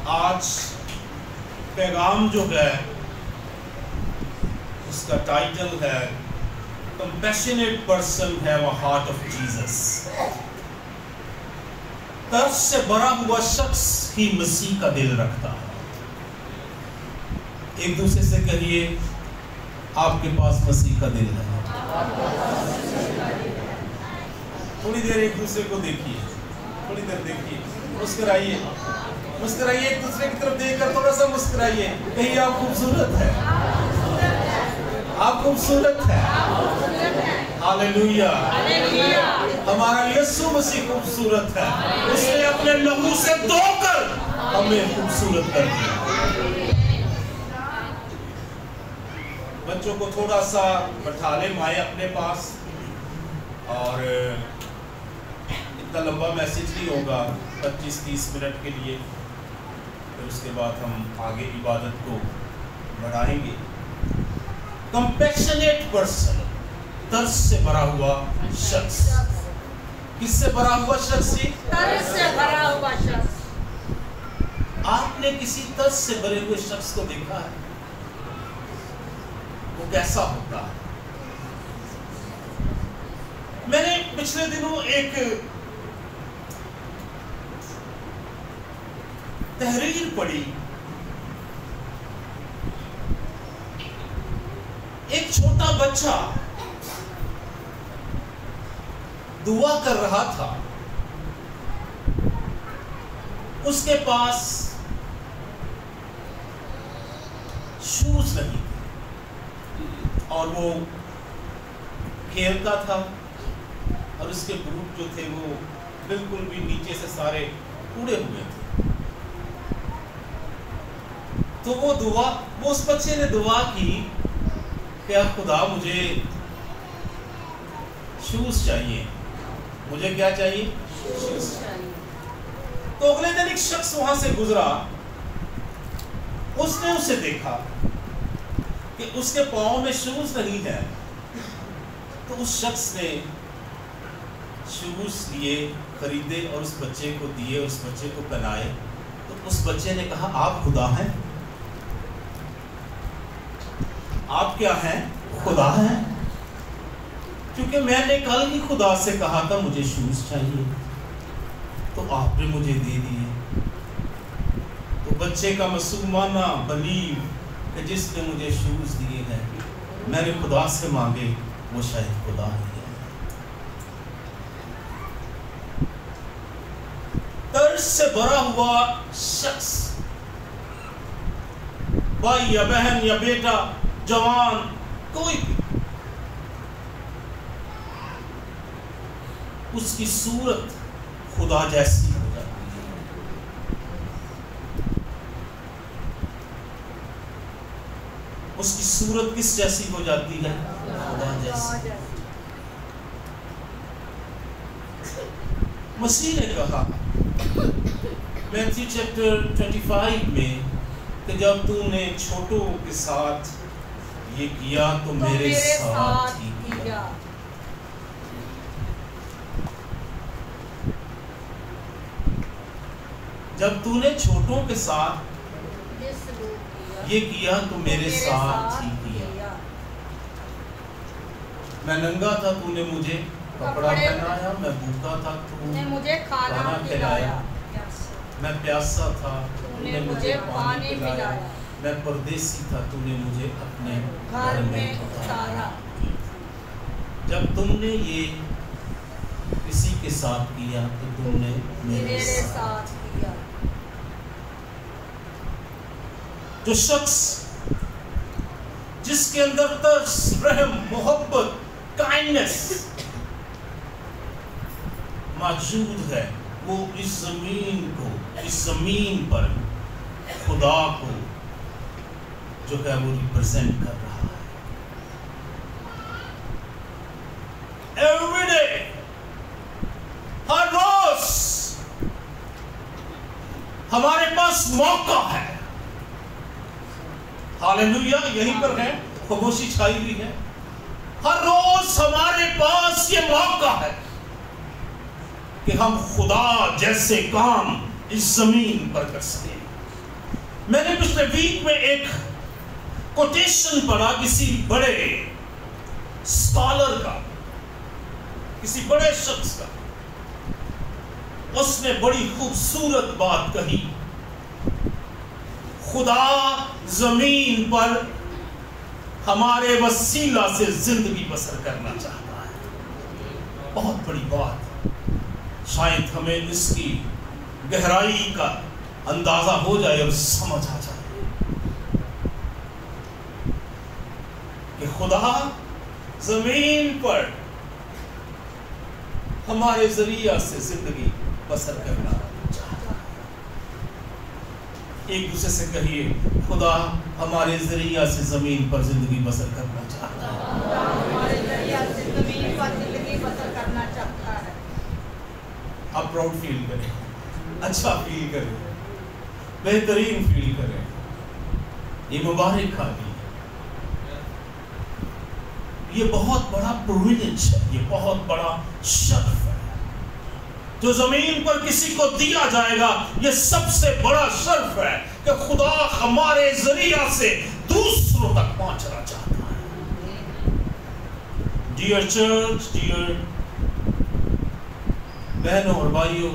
آج پیغام جو ہے اس کا ٹائٹل ہے Compassionate person have a heart of Jesus. ترس سے بھرا ہوا شخص ہی مسیح کا دل رکھتا ہے. ایک دوسرے سے کہیے آپ کے پاس مسیح کا دل ہے. تھوڑی دیر ایک دوسرے کو دیکھیے, تھوڑی دیر دیکھیے, مسکرائیے, مسکرائیے, ایک دوسرے کی طرف دیکھ کر تھوڑا سا مسکرائیے. کہیں آپ خوبصورت ہے, آپ خوبصورت ہے. ہاللیلویا. ہمارا یسوع مسیح خوبصورت ہے. اس نے اپنے لہو سے دھو کر ہمیں خوبصورت کر دیا. بچوں کو تھوڑا سا بٹھا لیں مائیں اپنے پاس, اور اتنا لمبا میسج نہیں ہوگا, 25-30 منٹ کے لیے. پھر اس کے بعد ہم آگے عبادت کو بڑھائیں گے. Compassionate person, ترس سے بھرا ہوا شخص. کس سے بھرا ہوا شخص جی؟ ترس سے بھرا ہوا شخص. آپ نے کسی ترس سے بھرے ہوئے شخص کو دیکھا ہے؟ وہ کیسا ہوتا ہے؟ میں نے پچھلے دنوں ایک تحریر پڑھی. ایک چھوٹا بچہ دعا کر رہا تھا. اس کے پاس شوز نہیں تھے اور وہ کھیلتا تھا, اور اس کے بوٹ جو تھے وہ بالکل بھی نیچے سے سارے اڑے ہوئے تھے. تو وہ اس بچے نے دعا کی کہ خدا مجھے شوز چاہیے, مجھے کیا چاہیے؟ شوز چاہیے. تو اگلے دن ایک شخص وہاں سے گزرا, اس نے اسے دیکھا کہ اس کے پاؤں میں شوز نہیں ہے. تو اس شخص نے شوز لیے, خریدے اور اس بچے کو دیے, اس بچے کو پہنائے. تو اس بچے نے کہا آپ خدا ہیں؟ آپ کیا ہیں؟ خدا ہیں. کیونکہ میں نے کل ہی خدا سے کہا تھا مجھے شوز چاہیے, تو آپ نے مجھے دے دیے. تو بچے کا معصومانہ بلیو کہ جس نے مجھے شوز دیے ہیں, میں نے خدا سے مانگے, وہ شاید خدا ہی ہے. ترس سے بھرا ہوا شخص, بھائی یا بہن یا بیٹا, جوان, کوئی بھی, اس کی صورت خدا جیسی ہو جاتی ہے. اس کی صورت کس جیسی ہو جاتی ہے؟ خدا جیسی. مسیح نے کہا میتھیو چیپٹر 25 میں کہ جب تو نے چھوٹوں کے ساتھ یہ کیا تو میرے ساتھ ہی کیا. جب تو نے چھوٹوں کے ساتھ یہ کیا تو میرے ساتھ ہی کیا. میں ننگا تھا تو نے مجھے کپڑا پہنایا, میں بھوکا تھا تو نے مجھے کھانا کھلایا, میں پیاسا تھا تو نے مجھے پانی پلایا, میں پردیسی تھا تو نے مجھے اپنے گھر میں اتارا. جب تم نے یہ کسی کے ساتھ کیا تو تم نے میرے ساتھ کیا. جو شخص جس کے اندر ترس, رحم, محبت, کائنڈنس موجود ہے, وہ اس زمین پر خدا کو جو ہے وہ ریپرزینٹ کر رہا ہے. ایوری ڈے, ہر روز ہمارے پاس موقع ہے. ہاللیلویا. یہیں پر ہے, خاموشی چھائی ہوئی ہے. ہر روز ہمارے پاس یہ موقع ہے کہ ہم خدا جیسے کام اس زمین پر کر سکیں. میں نے پچھلے ویک میں ایک کوٹیشن پڑھا کسی بڑے اسکالر کا, کسی بڑے شخص کا. اس نے بڑی خوبصورت بات کہی, خدا زمین پر ہمارے وسیلہ سے زندگی بسر کرنا چاہتا ہے. بہت بڑی بات, شاید ہمیں اس کی گہرائی کا اندازہ ہو جائے اور سمجھ آ جائے کہ خدا زمین پر ہمارے ذریعہ سے زندگی بسر کرنا چاہتا ہے. ایک دوسرے سے کہیے, خدا ہمارے ذریعہ سے زمین پر زندگی بسر کرنا چاہتا ہے. آپ پراؤڈ فیل کریں, اچھا فیل کریں, بہترین فیل کریں. یہ مبارک حالی ہے, یہ بہت بڑا پرویلیج ہے, یہ بہت بڑا شرف ہے جو زمین پر کسی کو دیا جائے گا. یہ سب سے بڑا شرف ہے کہ خدا ہمارے ذریعہ سے دوسروں تک پہنچنا چاہتا ہے. ڈیئر چرچ, ڈیئر بہنوں اور بھائیوں,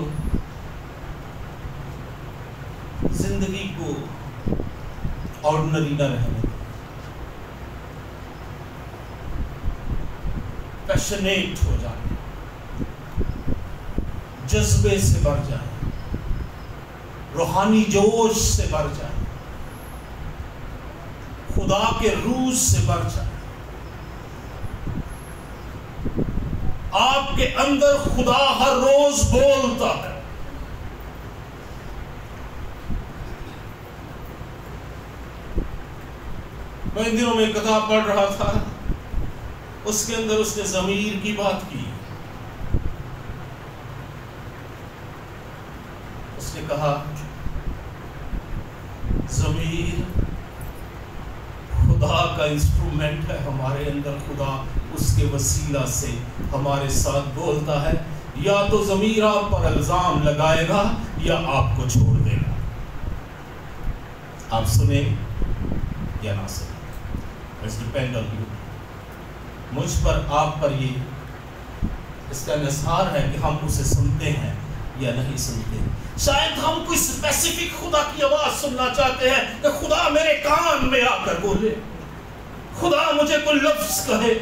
زندگی کو آرڈنری نہ رہنے دیں, پیشنیٹ ہو جائیں, جذبے سے بھر جائیں, روحانی جوش سے بھر جائیں, خدا کے روح سے بھر جائیں. آپ کے اندر خدا ہر روز بولتا ہے. میں ان دنوں میں ایک کتاب پڑھ رہا تھا, اس کے اندر اس نے ضمیر کی بات کی. اس نے کہا ضمیر خدا کا انسٹرومنٹ ہے ہمارے اندر. خدا اس کے وسیلہ سے ہمارے ساتھ بولتا ہے. یا تو ضمیر آپ پر الزام لگائے گا یا آپ کو چھوڑ دے گا. آپ سنیں یا نہ سنیں, اٹس ڈیپینڈ آن یو. مجھ پر, آپ پر یہ اس کا انحصار ہے کہ ہم اسے سنتے ہیں یا نہیں سنتے. شاید ہم کوئی اسپیسیفک خدا کی آواز سننا چاہتے ہیں کہ خدا میرے کان میں آ کر بولے, خدا مجھے کوئی لفظ کہے,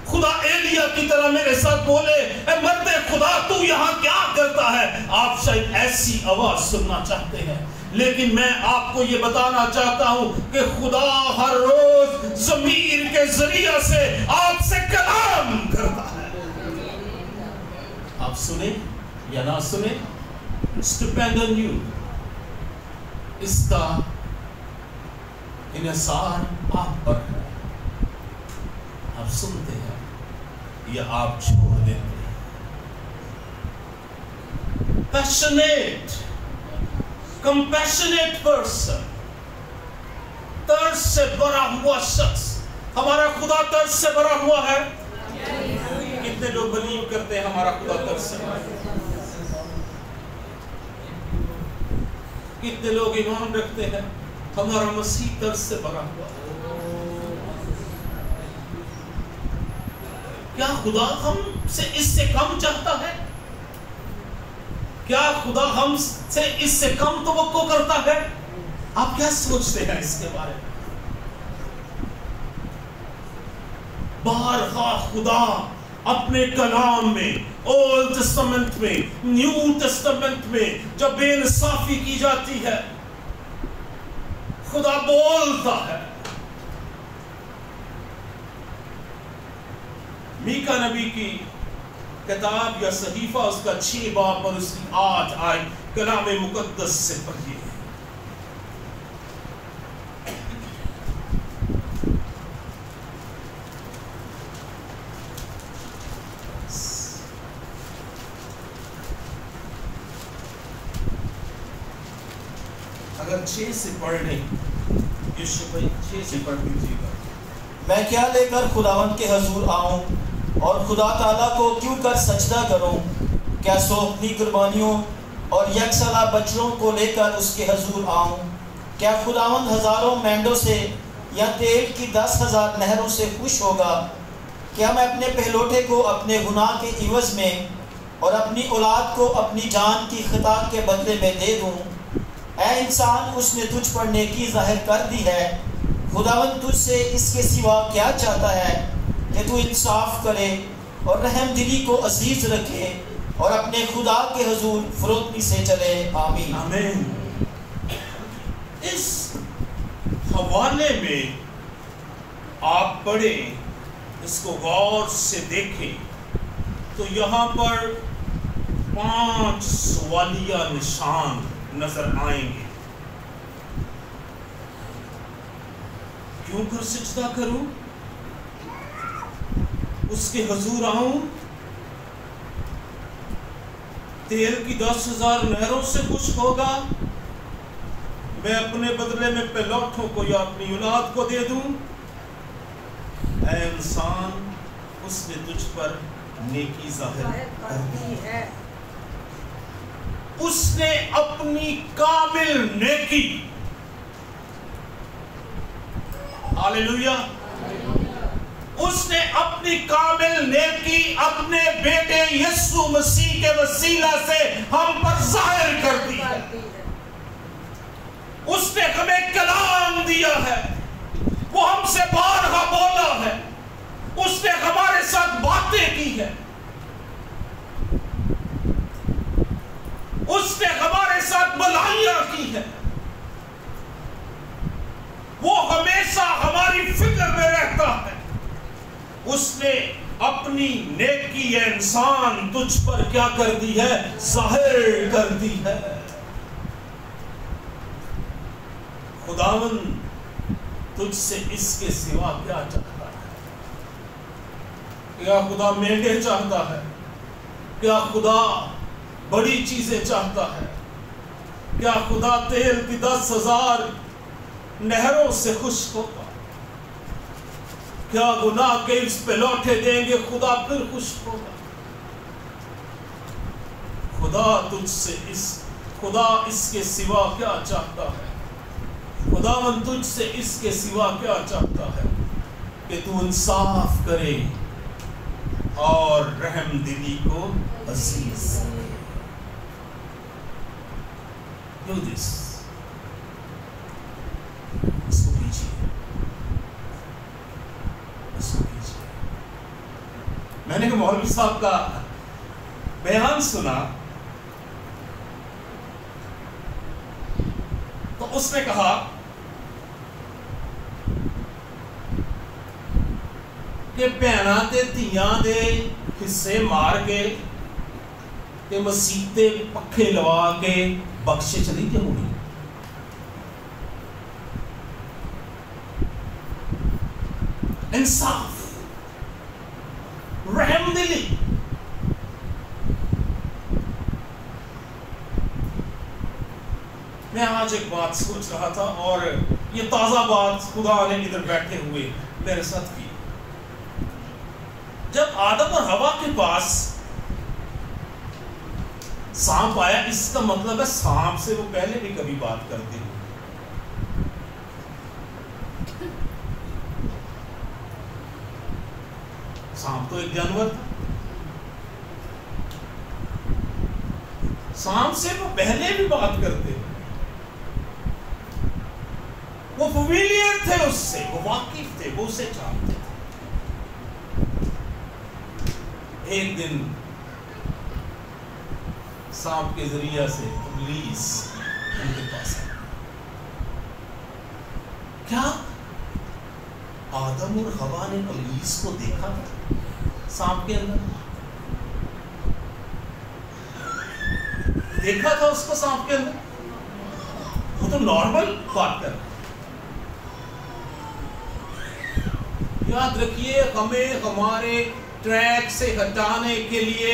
خدا ایلیا کی طرح میرے ساتھ بولے, اے مرد خدا تو یہاں کیا کرتا ہے. آپ شاید ایسی آواز سننا چاہتے ہیں, لیکن میں آپ کو یہ بتانا چاہتا ہوں کہ خدا ہر روز ضمیر کے ذریعہ سے آپ سے کلام کرتا ہے. آپ سنیں یا نہ سنیں, it's depend on you. اس کا انحصار آپ پر ہے. آپ سنتے ہیں یا آپ چھوڑ دیتے ہیں. Passionate, compassionate person, ترس سے بھرا ہوا شخص. ہمارا خدا ترس سے بھرا ہوا ہے. کتنے لوگ بلیو کرتے ہیں ہمارا خدا ترس سے بھرا ہوا ہے؟ کتنے لوگ ایمان رکھتے ہیں ہمارا مسیح ترس سے بھرا ہوا ہے؟ کیا خدا ہم سے اس سے کم چاہتا ہے؟ کیا خدا ہم سے اس سے کم توقع کرتا ہے؟ آپ کیا سوچتے ہیں اس کے بارے میں؟ بارہا خدا اپنے کلام میں, اولڈ ٹیسٹمنٹ میں, نیو ٹیسٹمنٹ میں, جب بے انصافی کی جاتی ہے خدا بولتا ہے. میکا نبی کی کتاب یا صحیفہ اس کا 6 باب اور اس کی 8 آیت کلام مقدس سے پڑھیے. اگر 6 سے پڑھ لیں, یوسف بھائی 6 سے پڑھ لیجیے گا. میں کیا لے کر خداوند کے حضور آؤں اور خدا تعالیٰ کو کیوں کر سجدہ کروں؟ کیا سوپنی قربانیوں اور یکسالہ بچڑوں کو لے کر اس کے حضور آؤں؟ کیا خداوند ہزاروں مینڈوں سے یا تیل کی 10,000 نہروں سے خوش ہوگا؟ کیا میں اپنے پہلوٹے کو اپنے گناہ کے عوض میں اور اپنی اولاد کو اپنی جان کی خطا کے بدلے میں دے دوں؟ اے انسان، اس نے تجھ پر نیکی ظاہر کر دی ہے، خداوند تجھ سے اس کے سوا کیا چاہتا ہے کہ تو انصاف کرے اور رحم دلی کو عزیز رکھے اور اپنے خدا کے حضور فروتنی سے چلے۔ آمین۔ آمین۔ اس حوالے میں آپ پڑھیں، اس کو غور سے دیکھیں تو یہاں پر 5 سوالیہ نشان نظر آئیں گے۔ کیوں کر سجدہ کروں؟ اس کے حضور آؤں؟ تیل کی 10,000 نہروں سے خوش ہوگا؟ میں اپنے بدلے میں پہلوٹوں کو یا اپنی اولاد کو دے دوں؟ اے انسان، اس نے تجھ پر نیکی ظاہر کر دی ہے، اس نے اپنی کامل نیکی، ہاللیلویہ، اس نے اپنی کامل نیکی اپنے بیٹے یسوع مسیح کے وسیلہ سے ہم پر ظاہر کر دی ہے۔ اس نے ہمیں کلام دیا ہے، وہ ہم سے بارہا بولا ہے، اس نے ہمارے ساتھ باتیں کی ہے، اس نے ہمارے ساتھ بھلائیاں کی ہے، وہ ہمیشہ ہماری فکر میں رہتا ہے۔ اس نے اپنی نیکی انسان تجھ پر کیا کر دی ہے؟ ظاہر کر دی ہے۔ خداوند تجھ سے اس کے سوا کیا چاہتا ہے؟ کیا خدا مہنگے چاہتا ہے؟ کیا خدا بڑی چیزیں چاہتا ہے؟ کیا خدا تیل کی 10,000 نہروں سے خوش ہوگا؟ کیا گناہ کے اس پہ لوٹے دیں گے خدا پھر خوش ہوگا؟ خدا اس کے سوا کیا چاہتا ہے؟ خداوند تجھ سے اس کے سوا کیا چاہتا ہے؟ کہ تو انصاف کرے اور رحم دلی کو عزیز رکھے۔ Do this۔ اس کو کیجیے، اس کو کیجیے۔ میں نے کہ مولوی صاحب کا بیان سنا تو اس نے کہا کہ بہناں تے دھیاں دے حصے مار کے تے مسیح تے پکھے لوا کے بخشے چلی کیوں ہوئی؟ انصاف، رحم دلی۔ میں آج ایک بات سوچ رہا تھا اور یہ تازہ بات خدا نے ادھر بیٹھے ہوئے میرے ساتھ کی۔ جب آدم اور حوا کے پاس سانپ آیا، اس کا مطلب ہے سانپ سے وہ پہلے بھی کبھی بات کرتے ہوئے۔ سانپ تو ایک جانور تھا، سانپ سے وہ پہلے بھی بات کرتے ہوئے، وہ فیملیئر تھے اس سے، وہ واقف تھے، وہ اسے جانتے تھے۔ ایک دن سانپ کے ذریعہ سے ابلیس ان کے پاس آیا۔ کیا آدم اور حوا نے ابلیس کو دیکھا تھا سانپ کے اندر؟ دیکھا تھا اس کو سانپ کے اندر؟ وہ تو نارمل بات کر رہا۔ یاد رکھیے، ہمیں ہمارے ٹریک سے ہٹانے کے لیے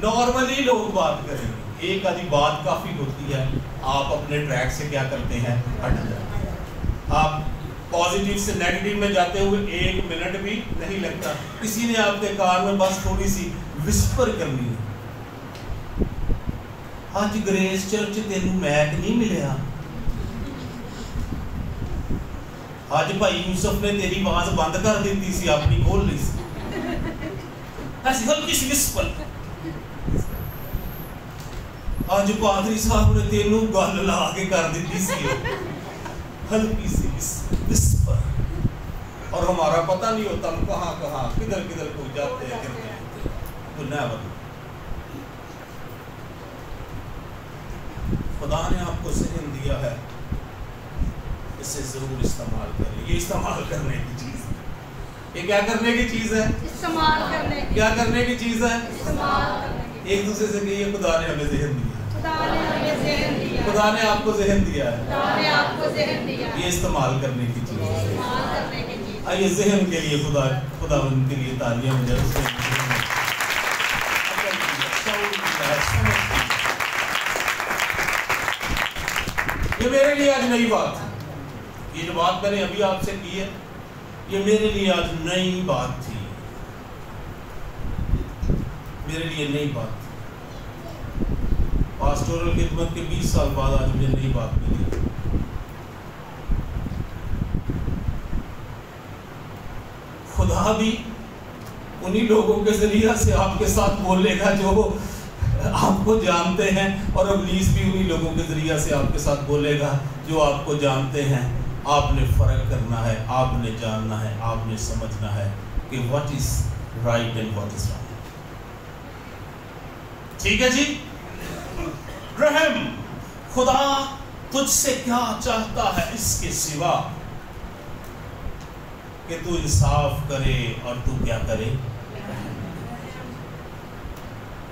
نارملی لوگ بات کریں گے۔ ایک آدھی بات کافی ہوتی ہے، آپ اپنے ٹریک سے کیا کرتے ہیں؟ ہٹ جاتے ہیں۔ آپ پازیٹیو سے نیگیٹو میں جاتے ہوئے 1 منٹ بھی نہیں لگتا. کسی نے آپ کے کار میں بس تھوڑی سی وسپر کرنی ہے، آج گریس چرچ تینوں میک نہیں ملیا، آج بھائی یوسف نے تیری آواز بند کر دیتی سی، اپنی کھول لی سی، ایسی ہلکی سی وسپر. آج پادری صاحب نے تینوں گل لا کے کر دیتی سی، ہلکی سی وسپر. اور ہمارا پتہ نہیں ہوتا ہم کہاں کہاں کدھر کدھر کو جاتے ہیں کرتے ہیں. تو نیور. خدا نے آپ کو ذہن دیا ہے، اسے ضرور استعمال کریں. یہ استعمال کرنے کی چیز ہے. یہ کیا کرنے کی چیز ہے؟ استعمال کرنے کی. کیا کرنے کی چیز ہے؟ استعمال کرنے کی. ایک دوسرے سے کہیے خدا نے ہمیں ذہن دیا. خدا نے ہمیں ذہن دیا. خدا نے آپ کو ذہن دیا ہے. خدا نے آپ کو ذہن دیا. یہ استعمال کرنے کی چیز ہے. استعمال کرنے کی چیز. آئیے ذہن کے لیے خدا ان کے لیے تالیاں ہو جائے. یہ میرے لیے آج نئی بات ہے. یہ جو بات میں نے ابھی آپ سے کی ہے، یہ میرے لیے آج نئی بات تھی. میرے لیے نئی بات تھی. پاسٹورل خدمت کے 20 سال بعد آج مجھے نئی بات ملی. خدا بھی انہی لوگوں کے ذریعہ سے آپ کے ساتھ بولے گا جو آپ کو جانتے ہیں، اور ابلیس بھی انہی لوگوں کے ذریعہ سے آپ کے ساتھ بولے گا جو آپ کو جانتے ہیں. آپ نے فرق کرنا ہے، آپ نے جاننا ہے، آپ نے سمجھنا ہے کہ what is right and what is wrong. ٹھیک ہے جی. رحم. خدا تجھ سے کیا چاہتا ہے اس کے سوا کہ تو انصاف کرے اور تو کیا کرے؟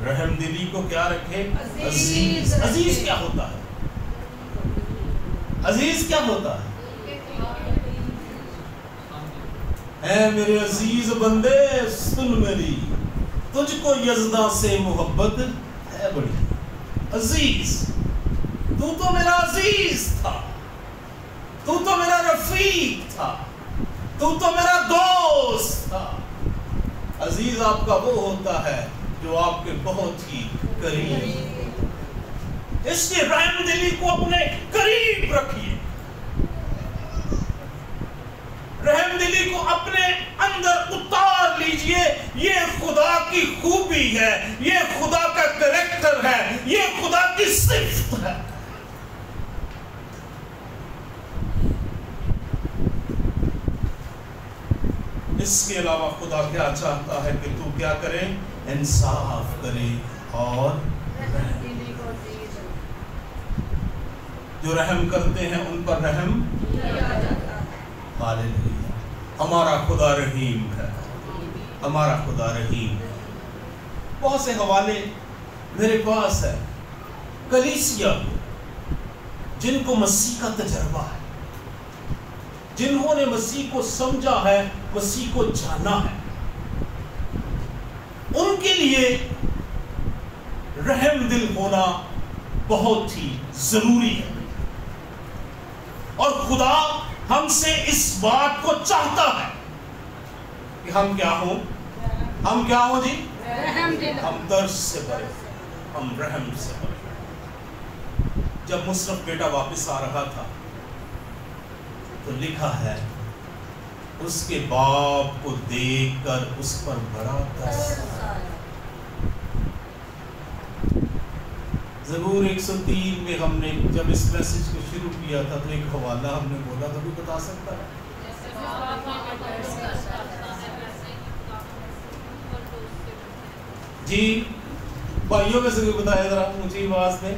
رحم دلی کو کیا رکھے؟ عزیز. عزیز کیا ہوتا ہے؟ عزیز کیا ہوتا ہے؟ اے میرے عزیز بندے سن میری، تجھ کو یزداں سے محبت ہے بڑی. عزیز، تو میرا عزیز تھا، تو میرا رفیق تھا، تو میرا دوست تھا. عزیز آپ کا وہ ہوتا ہے جو آپ کے بہت ہی قریب. اس لیے رحم دلی کو اپنے قریب رکھیے. رحم دلی کو اپنے اندر اتار لیجئے. یہ خدا کی خوبی ہے، یہ خدا کا کریکٹر ہے، یہ خدا کی صفت ہے. اس کے علاوہ خدا کیا چاہتا ہے کہ تو کیا کرے؟ انصاف کرے اور جو رحم کرتے ہیں ان پر رحم ہاللیلویا. ہمارا خدا رحیم ہے، ہمارا خدا رحیم ہے. بہت سے حوالے میرے پاس ہے کلیسیا جن کو مسیح کا تجربہ ہے، جنہوں نے مسیح کو سمجھا ہے، مسیح کو جانا ہے. ان کے لیے رحم دل ہونا بہت ہی ضروری ہے. اور خدا ہم سے اس بات کو چاہتا ہے کہ ہم کیا ہوں؟ ہم کیا ہوں جی؟ ہم درد سے بھرے، ہم رحم سے بھرے. جب مصرف بیٹا واپس آ رہا تھا تو لکھا ہے اس کے باپ کو دیکھ کر اس پر بڑا ترس. زبور 103 میں ہم نے جب اس میسج کو شروع کیا تھا تو ایک حوالہ ہم نے بولا تھا، کوئی بتا سکتا ہے؟ جی بھائیوں میں سے کوئی بتایا ذرا مجھے آواز میں.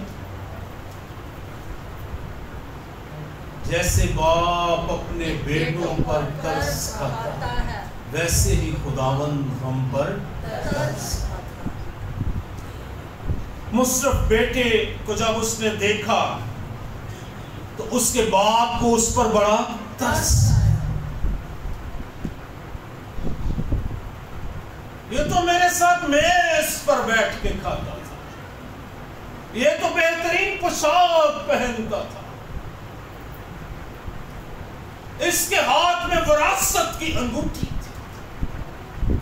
جیسے باپ اپنے بیٹوں پر ترس کھاتا ہے ویسے ہی خداوند ہم پر ترس. مصرف بیٹے کو جب اس نے دیکھا تو اس کے باپ کو اس پر بڑا ترس. یہ تو میرے ساتھ میز پر بیٹھ کے کھاتا تھا، یہ تو بہترین پوشاک پہنتا تھا، اس کے ہاتھ ہاتھ میں وراثت کی انگوٹھی تھی،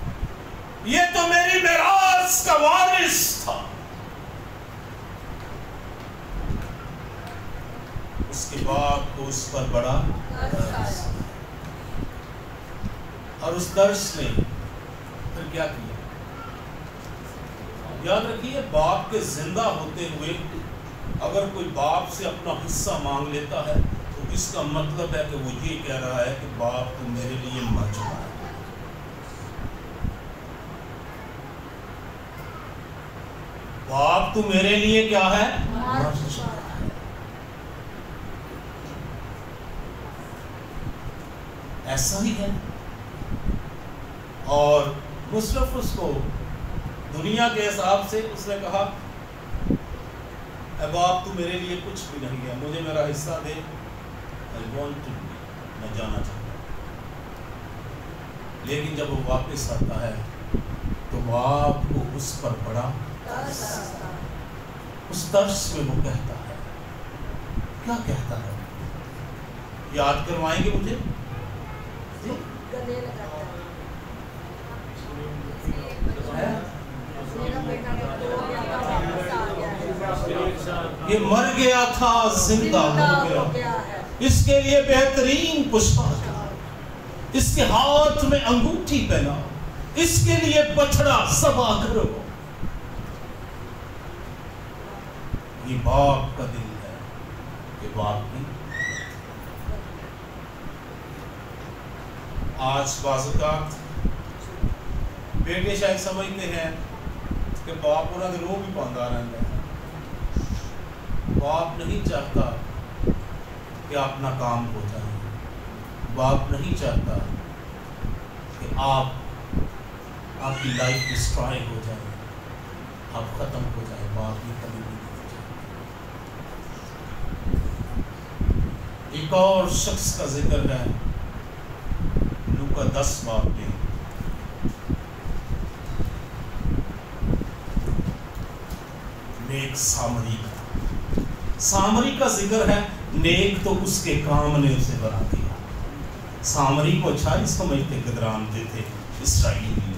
یہ تو میری میراث کا وارث تھا۔ اس کے باپ کو اس پر بڑا ترس، اور اس ترس نے پھر کیا کیا؟ یاد رکھیے، باپ کے زندہ ہوتے ہوئے اگر کوئی باپ سے اپنا حصہ مانگ لیتا ہے تو اس کا مطلب ہے کہ وہ یہ کہہ رہا ہے کہ باپ تو میرے لیے مر چکا ہے۔ باپ تو میرے لیے کیا ہے؟ مر چکا ہے۔ ایسا ہی ہے۔ اور مصرف اس کو دنیا کے حساب سے اس نے کہا، اے باپ تو میرے لیے کچھ بھی نہیں ہے، مجھے میرا حصہ دے، میں جانا چاہتا ہوں۔ لیکن جب وہ واپس آتا ہے تو باپ کو اس پر بڑا ترس، اس ترس میں وہ کہتا ہے، کیا کہتا ہے؟ یاد کروائیں گے مجھے؟ یہ مر گیا تھا زندہ ہو گیا، اس کے لیے بہترین پوشاک، اس کے ہاتھ میں انگوٹھی پہنا، اس کے لیے بچڑا ذبح کرو۔ یہ باپ کا دل ہے کہ باپ کی آج بعض اوقات بیٹے شاید سمجھتے ہیں کہ باپ پورا دن وہ بھی پاندار رہتا ہے۔ باپ نہیں چاہتا کہ آپ ناکام ہو جائیں، باپ نہیں چاہتا کہ آپ کی لائف ڈسٹرائے ہو جائے، آپ ختم ہو جائے، باپ یہ کبھی نہیں چاہتا۔ ایک اور شخص کا ذکر ہے لوکا 10 باب میں، نیک سامری کا ذکر ہے۔ نیک تو اس کے کام نے اسے بنا دیا۔ سامری کو اچھا نہیں سمجھتے گدرانتے تھے اسرائیلی،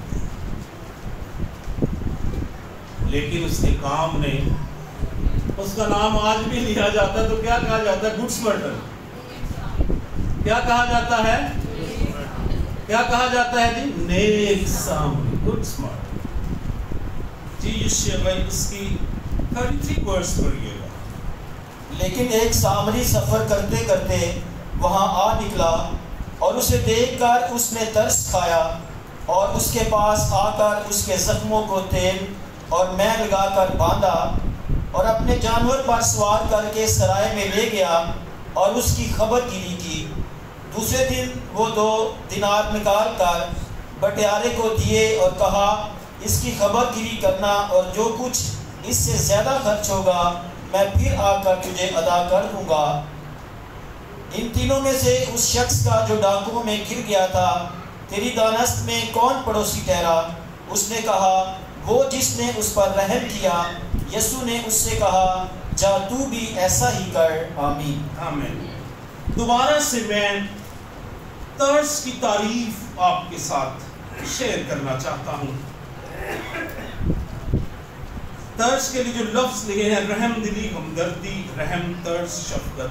لیکن اس کے کام نے، اس کا نام آج بھی لیا جاتا ہے تو کیا کہا جاتا ہے؟ گڈ سمرٹن۔ کیا کہا جاتا ہے؟ کیا کہا جاتا ہے جی؟ نیک سامری، گڈ سمرٹن۔ جی یشیع بھائی اس کی 33 ورس پڑھیے گا۔ لیکن ایک سامری سفر کرتے کرتے وہاں آ نکلا اور اسے دیکھ کر اس نے ترس کھایا اور اس کے پاس آ کر اس کے زخموں کو تیل اور مے لگا کر باندھا اور اپنے جانور پر سوار کر کے سرائے میں لے گیا اور اس کی خبر گیری کی۔ دوسرے دن وہ 2 دینار نکال کر بٹیارے کو دیے اور کہا، اس کی خبر گیری کرنا اور جو کچھ اس سے زیادہ خرچ ہوگا میں پھر آ کر تجھے ادا کر دوں گا۔ ان تینوں میں سے اس شخص کا جو ڈاکوؤں میں گر گیا تھا تیری دانست میں کون پڑوسی ٹھہرا؟ اس نے کہا، وہ جس نے اس پر رحم کیا۔ یسوع نے اس سے کہا، جا تو بھی ایسا ہی کر۔ آمین۔ آمین۔ دوبارہ سے میں ترس کی تعریف آپ کے ساتھ شیئر کرنا چاہتا ہوں۔ ترس کے لیے جو لفظ لگے ہیں، رحم دلی، ہمدردی، رحم، ترس، شفقت،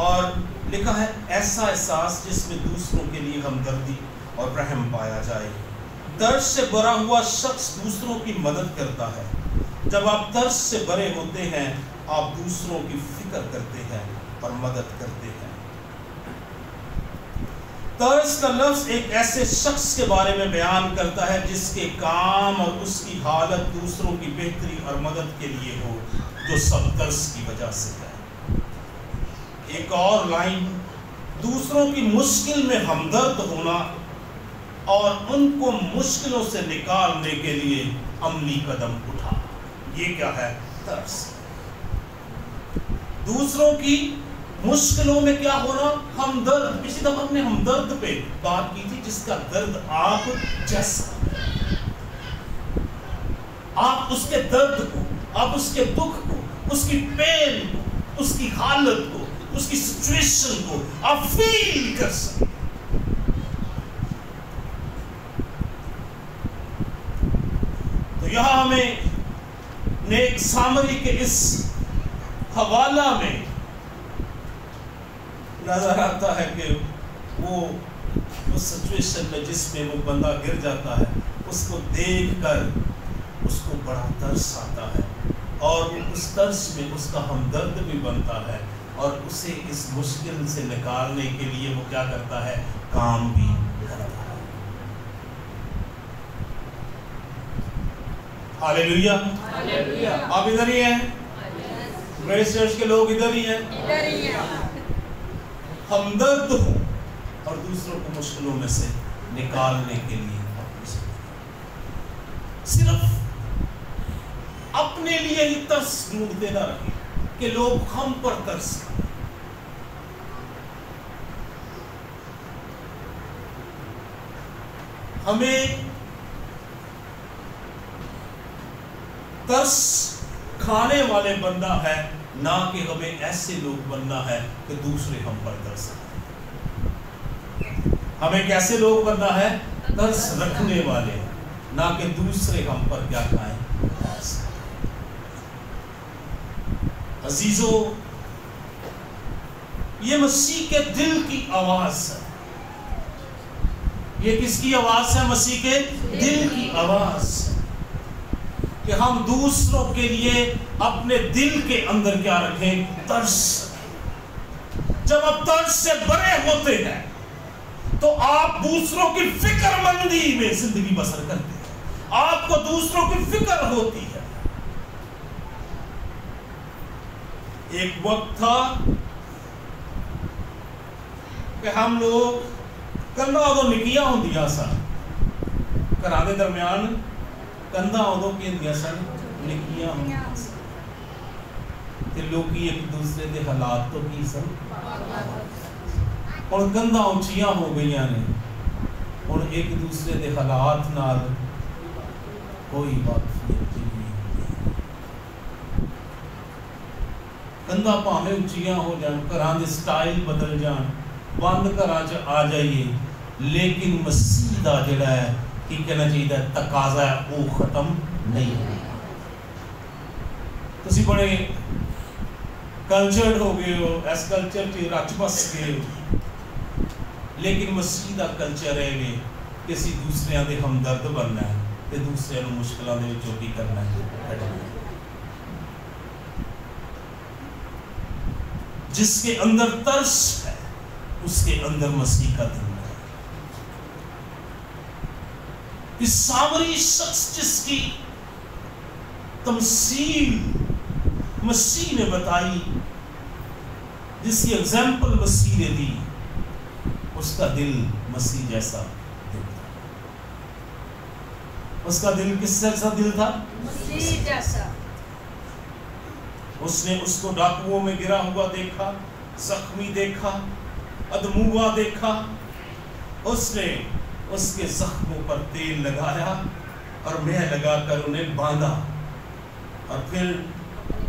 اور لکھا ہے ایسا احساس جس میں دوسروں کے لیے ہمدردی اور رحم پایا جائے۔ ترس سے بھرا ہوا شخص دوسروں کی مدد کرتا ہے۔ جب آپ ترس سے بھرے ہوتے ہیں آپ دوسروں کی فکر کرتے ہیں اور مدد کرتے ہیں۔ ترس کا لفظ ایک ایسے شخص کے بارے میں بیان کرتا ہے جس کے کام اور اس کی حالت دوسروں کی بہتری اور مدد کے لیے ہو، جو سب ترس کی وجہ سے ہے۔ ایک اور لائن، دوسروں کی مشکل میں ہمدرد ہونا اور ان کو مشکلوں سے نکالنے کے لیے عملی قدم اٹھا۔ یہ کیا ہے؟ ترس۔ دوسروں کی مشکلوں میں کیا ہونا؟ ہمدرد۔ پچھلی دفعہ ہم نے ہمدرد پہ بات کی تھی، جس کا درد آپ جیسا، آپ اس کے درد کو، آپ اس کے دکھ کو، اس کی پین کو، اس کی حالت کو اس کی سچویشن کو آپ فیل کر سکیں. تو یہاں ہمیں نیک سامری کے اس حوالہ میں نظر آتا ہے کہ وہ اس سچویشن میں جس میں وہ بندہ گر جاتا ہے اس کو دیکھ کر اس کو بڑا ترس آتا ہے اور اس ترس میں اس کا ہمدرد بھی بنتا ہے اور اسے اس مشکل سے نکالنے کے لیے وہ کیا کرتا ہے؟ کام بھی کرتا ہے. ہاللیلویا. آپ ادھر ہی ہیں؟ گریس چرچ کے لوگ ادھر ہی ہیں؟ ہمدرد ہو اور دوسروں کو مشکلوں میں سے نکالنے کے لیے صرف اپنے لیے ہی ترس ڈھونڈتے نہ رہے کہ لوگ ہم پر ترس کریں. ہمیں ترس کھانے والے بننا ہے، نہ کہ ہمیں ایسے لوگ بننا ہے کہ دوسرے ہم پر ترس کریں. ہمیں کیسے لوگ بننا ہے؟ ترس رکھنے والے، نہ کہ دوسرے ہم پر کیا کھائیں؟ ترس. عزیزو، یہ مسیح کے دل کی آواز ہے. یہ کس کی آواز ہے؟ مسیح کے دل کی آواز ہے کہ ہم دوسروں کے لیے اپنے دل کے اندر کیا رکھیں؟ ترس. جب آپ ترس سے بڑے ہوتے ہیں تو آپ دوسروں کی فکر مندی میں زندگی بسر کرتے ہیں. آپ کو دوسروں کی فکر ہوتی ہے. ایک وقت تھا کہ ہم لوگ کندا ادو نکیاں ہوندیاں سن، گھراں دے درمیان کندا ادو کی ہوندیاں سن، نکیاں ہوندیاں سن. تے لوکی ایک دوسرے دے حالات تو کی سن، اور کندا اونچیاں ہو گئیاں نے، اور ایک دوسرے دے حالات نال کوئی واقفیت نہیں. کندا پاویں اونچیاں ہو جان، گھراں دے سٹائل بدل جان، بند گھراں چ آ جائیے، لیکن مسیح دا جڑا ہے کی کہنا چاہیے تقاضا ہے وہ ختم نہیں ہے. تسی بڑے کلچرڈ ہو گئے ہو، اس کلچر چ رچ بس گئے ہو، لیکن مسیح دا کلچر ہے کہ اسی دوسرے دے ہمدرد بننا ہے تے دوسرے نوں مشکلاں دے وچوں کی کرنا ہے. جس کے اندر ترس ہے اس کے اندر مسیح کا دل ہے. اس سامری شخص جس کی تمثیل مسیح نے بتائی، جس کی ایگزامپل مسیح نے دی، اس کا دل مسیح جیسا دل تھا. اس کا دل کس جیسا دل تھا؟ مسیح جیسا. اس نے اس کو ڈاکوؤں میں گرا ہوا دیکھا، زخمی دیکھا، ادموا دیکھا. اس نے اس کے زخموں پر تیل لگایا اور مہ لگا کر انہیں باندھا، اور پھر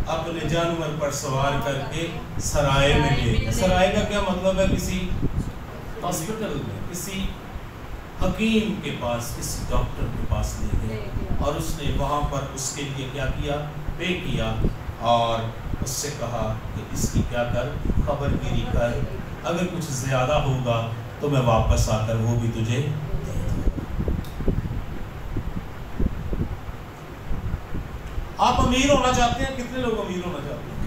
اپنے جانور پر سوار کر کے سرائے میں لے گیا. سرائے کا کیا مطلب ہے؟ کسی ہاسپٹل میں، کسی حکیم کے پاس، کسی ڈاکٹر کے پاس لے گئے، اور اس نے وہاں پر اس کے لیے کیا کیا؟ پے کیا، اور اس سے کہا کہ اس کی کیا کر؟ خبر گیری کر، اگر کچھ زیادہ ہوگا تو میں واپس آ کر وہ بھی تجھے دے دوں. آپ امیر ہونا چاہتے ہیں؟ کتنے لوگ امیر ہونا چاہتے ہیں؟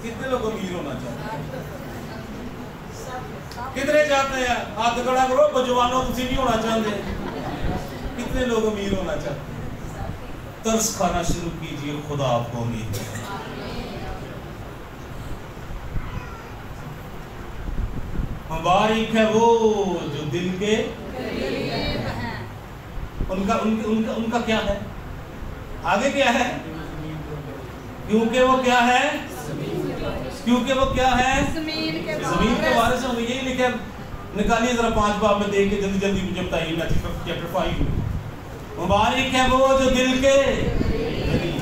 کتنے لوگ امیر ہونا چاہتے ہیں؟ کتنے چاہتے ہیں؟ ہاتھ کھڑا کرو بجوانوں، تسی نہیں ہونا چاہتے؟ کتنے لوگ امیر ہونا چاہتے ہیں؟ ترس کھانا شروع کیجئے، خدا آپ کو امیر کرے. مبارک ہے وہ جو دل کے قریب ہیں. ان کا کیا ہے؟ آگے کیا ہے؟ کیونکہ وہ کیا ہے؟ کیونکہ وہ کیا ہے؟ زمین کے وارث ہوں گے. یہی لکھے، نکالیے ذرا 5 باب میں دیکھ کے جلدی جلدی مجھے بتائیے. چیپٹر 5 میں مبارک ہے وہ جو دل کے قریب.